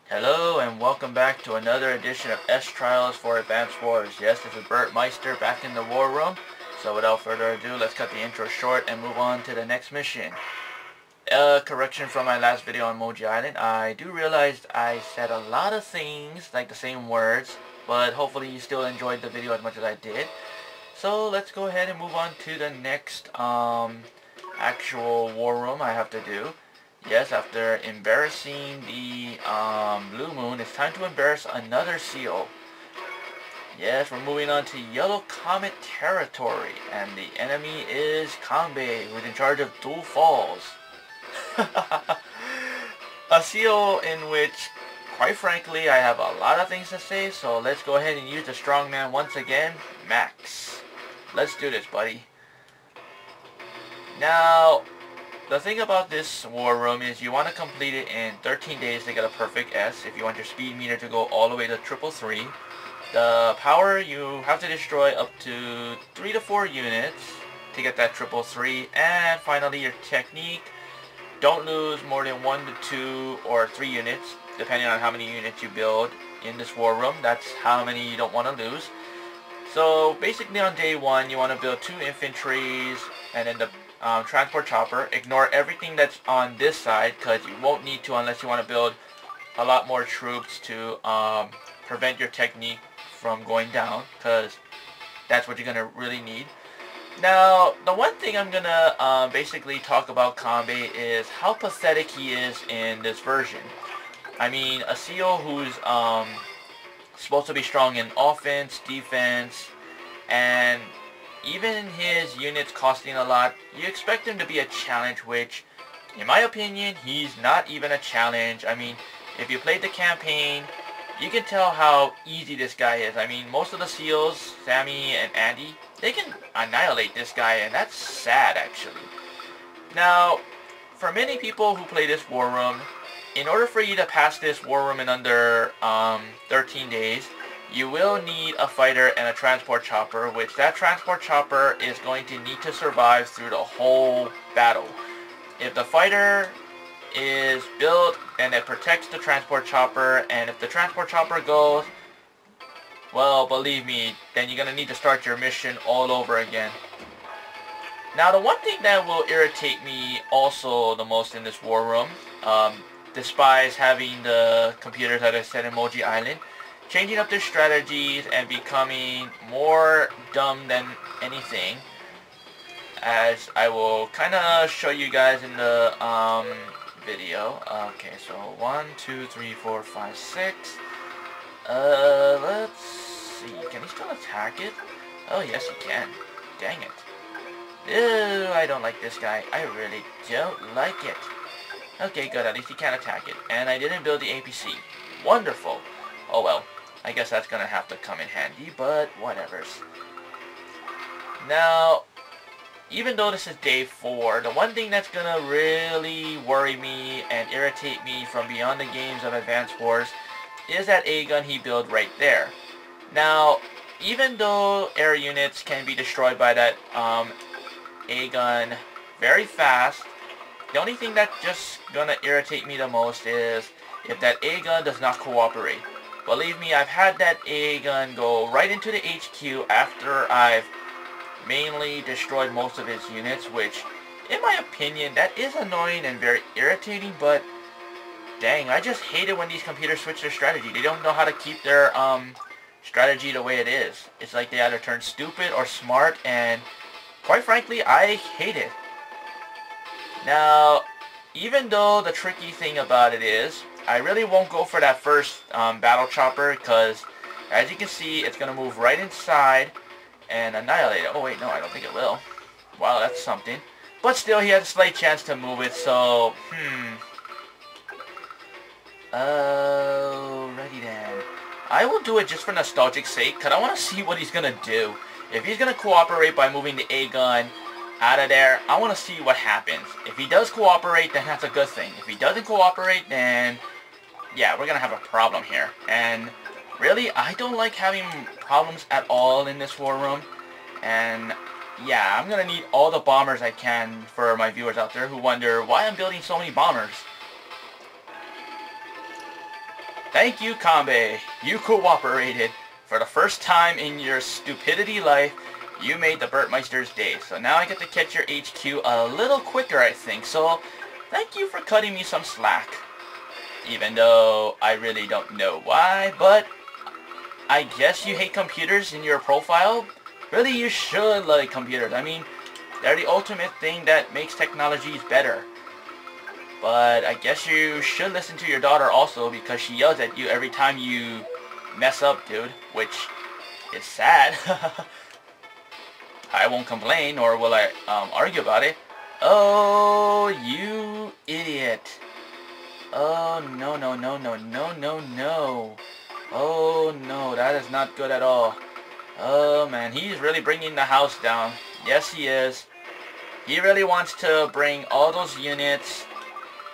Hello and welcome back to another edition of S Trials for Advanced Wars. Yes, this is BertMyster back in the war room. So without further ado, let's cut the intro short and move on to the next mission. Correction from my last video on Moji Island. I do realize I said a lot of things, like the same words, but hopefully you still enjoyed the video as much as I did. So let's go ahead and move on to the next actual war room I have to do. Yes, after embarrassing the Blue Moon, it's time to embarrass another seal. Yes, we're moving on to Yellow Comet territory, and the enemy is Kanbei, who's in charge of Dual Falls. A seal in which, quite frankly, I have a lot of things to say, so let's go ahead and use the strongman once again, Max. Let's do this, buddy. Now, the thing about this war room is you want to complete it in 13 days to get a perfect S if you want your speed meter to go all the way to 333. The power, you have to destroy up to 3 to 4 units to get that 333. And finally your technique, don't lose more than 1 to 2 or 3 units depending on how many units you build in this war room. That's how many you don't want to lose. So basically on day 1 you want to build 2 infantries and then the transport chopper. Ignore everything that's on this side because you won't need to unless you want to build a lot more troops to prevent your technique from going down, because that's what you're going to really need. Now, the one thing I'm going to basically talk about Kanbei is how pathetic he is in this version. I mean, a seal who's supposed to be strong in offense, defense, and even his units costing a lot, you expect him to be a challenge, which, in my opinion, he's not even a challenge. I mean, if you played the campaign, you can tell how easy this guy is. I mean, most of the seals, Sammy and Andy, they can annihilate this guy, and that's sad, actually. Now, for many people who play this war room, in order for you to pass this war room in under 13 days, you will need a fighter and a transport chopper, which that transport chopper is going to need to survive through the whole battle. If the fighter is built and it protects the transport chopper, and if the transport chopper goes, well, believe me, then you're going to need to start your mission all over again. Now, the one thing that will irritate me also the most in this war room, despite having the computers, as I said, in Moji Island, changing up their strategies and becoming more dumb than anything, as I will kind of show you guys in the video. Okay, so 1, 2, 3, 4, 5, 6. Let's see. Can he still attack it? Oh, yes, he can. Dang it. Ew, I don't like this guy. I really don't like it. Okay, good. At least he can't attack it. And I didn't build the APC. Wonderful. Oh, well. I guess that's going to have to come in handy, but whatevers. Now, even though this is day 4, the one thing that's going to really worry me and irritate me from beyond the games of Advanced Wars is that A-gun he built right there. Now, even though air units can be destroyed by that A-gun very fast, the only thing that's just going to irritate me the most is if that A-gun does not cooperate. Believe me, I've had that AA gun go right into the HQ after I've mainly destroyed most of its units, which, in my opinion, that is annoying and very irritating, but dang, I just hate it when these computers switch their strategy. They don't know how to keep their strategy the way it is. It's like they either turn stupid or smart, and quite frankly, I hate it. Now, even though the tricky thing about it is, I really won't go for that first battle chopper, because as you can see, it's going to move right inside and annihilate it. Oh wait, no, I don't think it will. Wow, that's something. But still, he has a slight chance to move it, so, Alrighty then. I will do it just for nostalgic sake, because I want to see what he's going to do. If he's going to cooperate by moving the A-gun out of there, I want to see what happens. If he does cooperate, then that's a good thing. If he doesn't cooperate, then yeah, we're going to have a problem here. And really, I don't like having problems at all in this war room. And yeah, I'm going to need all the bombers I can for my viewers out there who wonder why I'm building so many bombers. Thank you, Kanbei. You cooperated. For the first time in your stupidity life, you made the BertMyster's day. So now I get to catch your HQ a little quicker, I think. So thank you for cutting me some slack. Even though I really don't know why, but I guess you hate computers in your profile? Really, you should like computers. I mean, they're the ultimate thing that makes technologies better. But I guess you should listen to your daughter also, because she yells at you every time you mess up, dude. Which is sad. I won't complain, or will I argue about it. Oh, you idiot. Oh, no, no, no, no, no, no, no. Oh, no, that is not good at all. Oh, man, he's really bringing the house down. Yes, he is. He really wants to bring all those units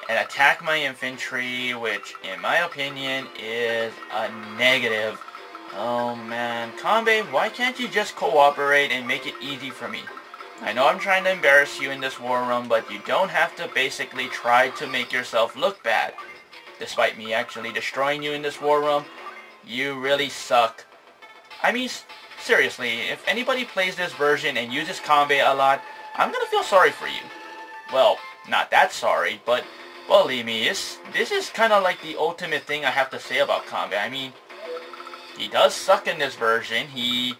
and attack my infantry, which, in my opinion, is a negative. Oh, man. Kanbei, why can't you just cooperate and make it easy for me? I know I'm trying to embarrass you in this war room, but you don't have to basically try to make yourself look bad. Despite me actually destroying you in this war room, you really suck. I mean, seriously, if anybody plays this version and uses Kanbei a lot, I'm gonna feel sorry for you. Well, not that sorry, but believe me, this is kind of like the ultimate thing I have to say about Kanbei. I mean, he does suck in this version. He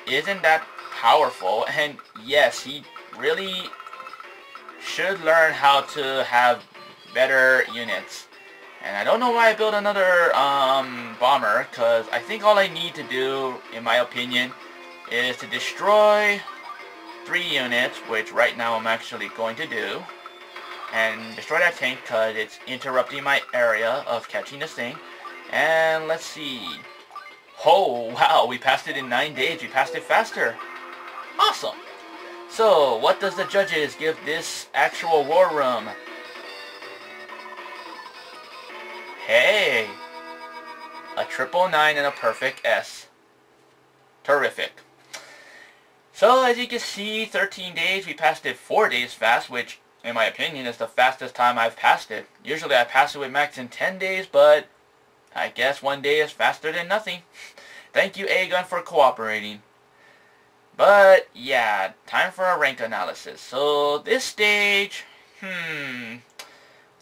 isn't that powerful, and yes, he really should learn how to have better units. And I don't know why I built another bomber, because I think all I need to do, in my opinion, is to destroy 3 units, which right now I'm actually going to do, and destroy that tank because it's interrupting my area of catching this thing. And let's see. Oh, wow, we passed it in 9 days. We passed it faster. Awesome. So, what does the judges give this actual war room? Hey, a 999 and a perfect S. Terrific. So, as you can see, 13 days, we passed it 4 days fast, which, in my opinion, is the fastest time I've passed it. Usually I pass it with max in 10 days, but I guess 1 day is faster than nothing. Thank you, A-Gun, for cooperating. But, yeah, time for a rank analysis. So, this stage,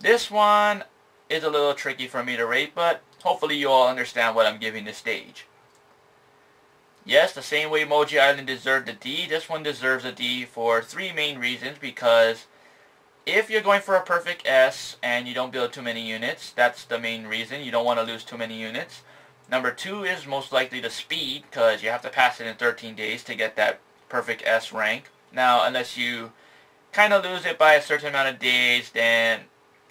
this one is a little tricky for me to rate, but hopefully you all understand what I'm giving this stage. Yes, the same way Moji Island deserved a D, this one deserves a D for 3 main reasons. Because if you're going for a perfect S and you don't build too many units, that's the main reason. You don't want to lose too many units. Number 2 is most likely the speed, because you have to pass it in 13 days to get that perfect S rank. Now, unless you kind of lose it by a certain amount of days, then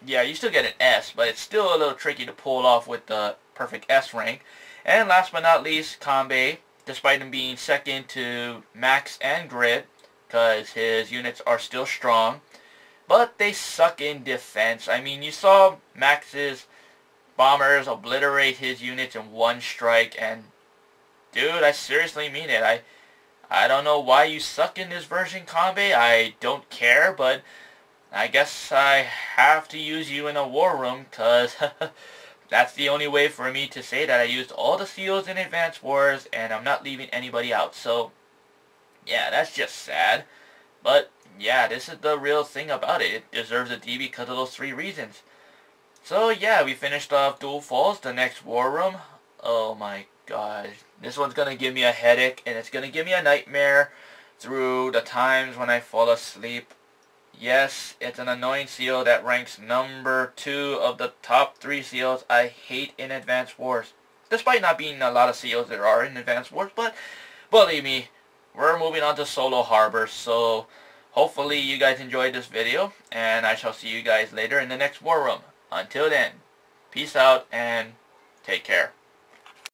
yeah, you still get an S, but it's still a little tricky to pull off with the perfect S rank. And last but not least, Kanbei, despite him being second to Max and Grid, because his units are still strong, but they suck in defense. I mean, you saw Max's bombers obliterate his units in 1 strike, and dude, I seriously mean it. I don't know why you suck in this version, Kanbei. I don't care, but I guess I have to use you in a war room, because that's the only way for me to say that I used all the seals in Advance Wars and I'm not leaving anybody out. So, yeah, that's just sad. But, yeah, this is the real thing about it. It deserves a D because of those 3 reasons. So, yeah, we finished off Dual Falls, the next war room. Oh my god. This one's going to give me a headache, and it's going to give me a nightmare through the times when I fall asleep. Yes, it's an annoying seal that ranks number 2 of the top 3 seals I hate in Advance Wars. Despite not being a lot of seals there are in Advance Wars, but believe me, we're moving on to Solo Harbor. So hopefully you guys enjoyed this video, and I shall see you guys later in the next war room. Until then, peace out and take care.